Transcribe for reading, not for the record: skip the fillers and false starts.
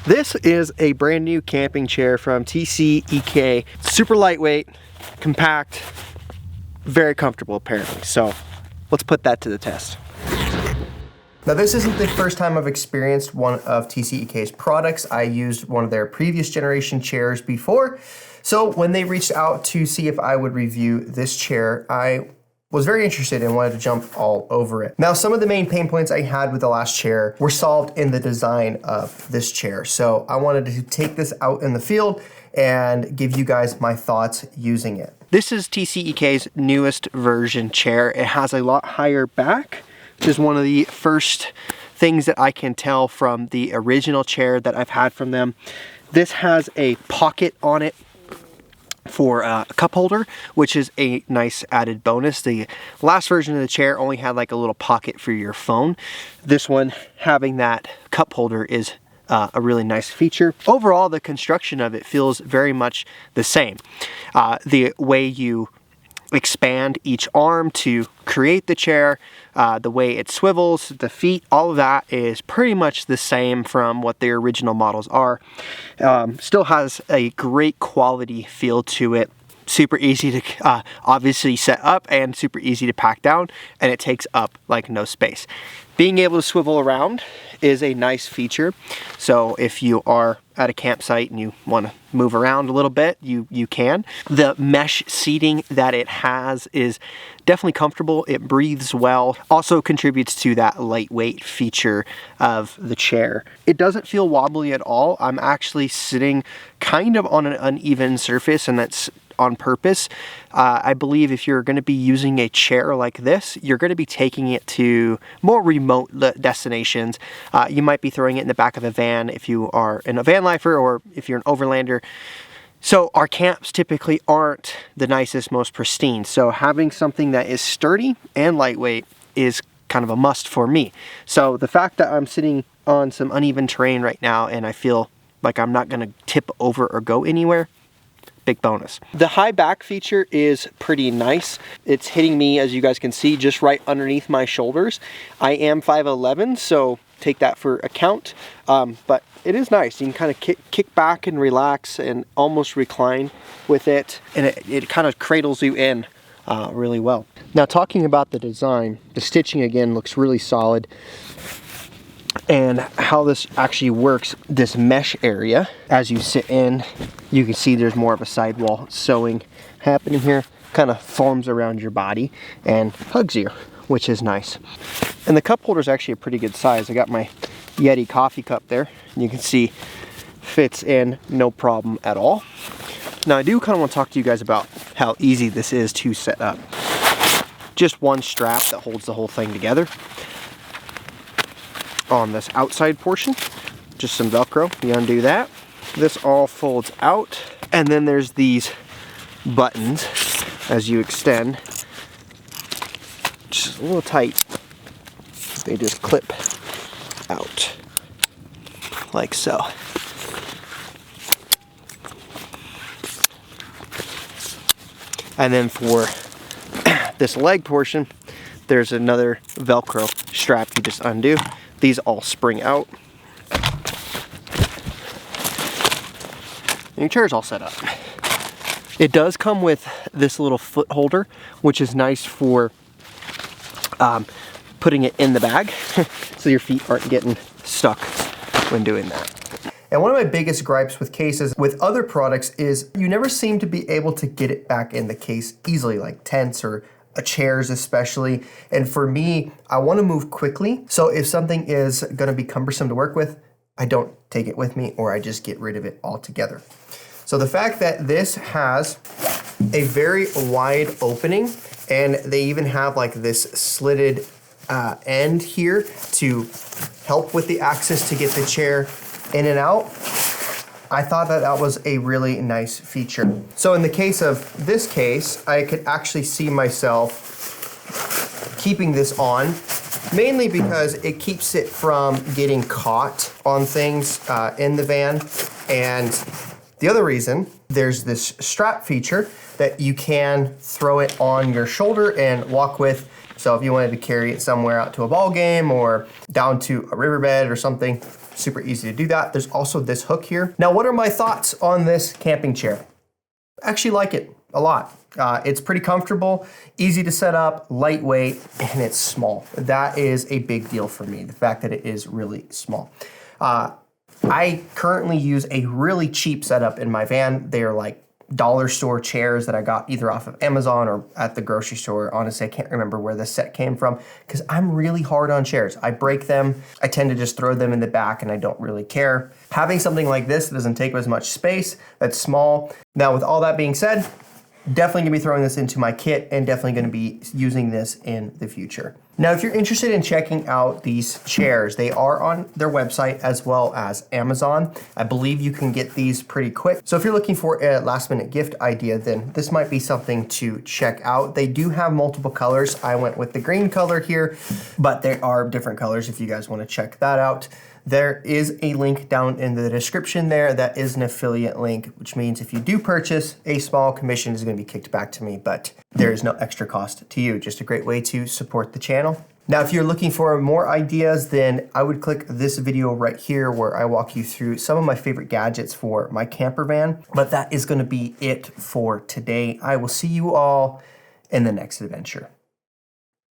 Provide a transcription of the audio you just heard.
This is a brand new camping chair from TCEK. Super lightweight, compact, very comfortable apparently. So let's put that to the test. Now this isn't the first time I've experienced one of TCEK's products. I used one of their previous generation chairs before. So when they reached out to see if I would review this chair, I was very interested and wanted to jump all over it. Now, some of the main pain points I had with the last chair were solved in the design of this chair. So I wanted to take this out in the field and give you guys my thoughts using it. This is TCEK's newest version chair. It has a lot higher back, which is one of the first things that I can tell from the original chair that I've had from them. This has a pocket on it for a cup holder, which is a nice added bonus. The last version of the chair only had like a little pocket for your phone. This one having that cup holder is a really nice feature. Overall, the construction of it feels very much the same. The way you expand each arm to create the chair, the way it swivels, the feet, all of that is pretty much the same from what the original models are. Still has a great quality feel to it. Super easy to obviously set up and super easy to pack down, and it takes up like no space. Being able to swivel around is a nice feature. So if you are at a campsite and you want to move around a little bit, you can. The mesh seating that it has is definitely comfortable. It breathes well. Also contributes to that lightweight feature of the chair. It doesn't feel wobbly at all. I'm actually sitting kind of on an uneven surface, and that's on purpose. I believe if you're going to be using a chair like this, you're going to be taking it to more remote destinations. You might be throwing it in the back of a van if you are a van lifer, or if you're an overlander. So our camps typically aren't the nicest, most pristine. So having something that is sturdy and lightweight is kind of a must for me. So the fact that I'm sitting on some uneven terrain right now and I feel like I'm not going to tip over or go anywhere, big bonus. The high back feature is pretty nice. It's hitting me, as you guys can see, just right underneath my shoulders. I am 5'11", so take that for account. But it is nice. You can kind of kick back and relax and almost recline with it. And it kind of cradles you in really well. Now, talking about the design, the stitching again looks really solid. And how this actually works, this mesh area, as you sit in, you can see there's more of a sidewall sewing happening here. Kind of forms around your body and hugs you, which is nice. And the cup holder is actually a pretty good size. I got my Yeti coffee cup there. You can see fits in no problem at all. Now I do kind of want to talk to you guys about how easy this is to set up. Just one strap that holds the whole thing together. On this outside portion, just some Velcro, you undo that. This all folds out, and then there's these buttons as you extend. Just a little tight. They just clip out like so. And then for this leg portion, there's another Velcro strap you just undo. These all spring out. And your chair's all set up. It does come with this little foot holder, which is nice for putting it in the bag so your feet aren't getting stuck when doing that. And one of my biggest gripes with cases with other products is you never seem to be able to get it back in the case easily, like tents or chairs especially. And for me, I want to move quickly. So if something is going to be cumbersome to work with, I don't take it with me, or I just get rid of it altogether. So the fact that this has a very wide opening, and they even have like this slitted end here to help with the access to get the chair in and out, I thought that that was a really nice feature. So in the case of this case, I could actually see myself keeping this on, mainly because it keeps it from getting caught on things in the van. And the other reason, there's this strap feature that you can throw it on your shoulder and walk with. So if you wanted to carry it somewhere out to a ball game or down to a riverbed or something, super easy to do that. There's also this hook here. Now, what are my thoughts on this camping chair? I actually like it a lot. It's pretty comfortable, easy to set up, lightweight, and it's small. That is a big deal for me, the fact that it is really small. I currently use a really cheap setup in my van. They are like dollar store chairs that I got either off of Amazon or at the grocery store. Honestly, I can't remember where this set came from because I'm really hard on chairs. I break them. I tend to just throw them in the back and I don't really care. Having something like this that doesn't take up as much space, that's small. Now, with all that being said, definitely gonna be throwing this into my kit and definitely gonna be using this in the future. Now, if you're interested in checking out these chairs, they are on their website as well as Amazon. I believe you can get these pretty quick. So if you're looking for a last minute gift idea, then this might be something to check out. They do have multiple colors. I went with the green color here, but there are different colors if you guys wanna check that out. There is a link down in the description there that is an affiliate link, which means if you do purchase, a small commission is going to be kicked back to me, but there is no extra cost to you. Just a great way to support the channel. Now, if you're looking for more ideas, then I would click this video right here where I walk you through some of my favorite gadgets for my camper van. But that is going to be it for today. I will see you all in the next adventure.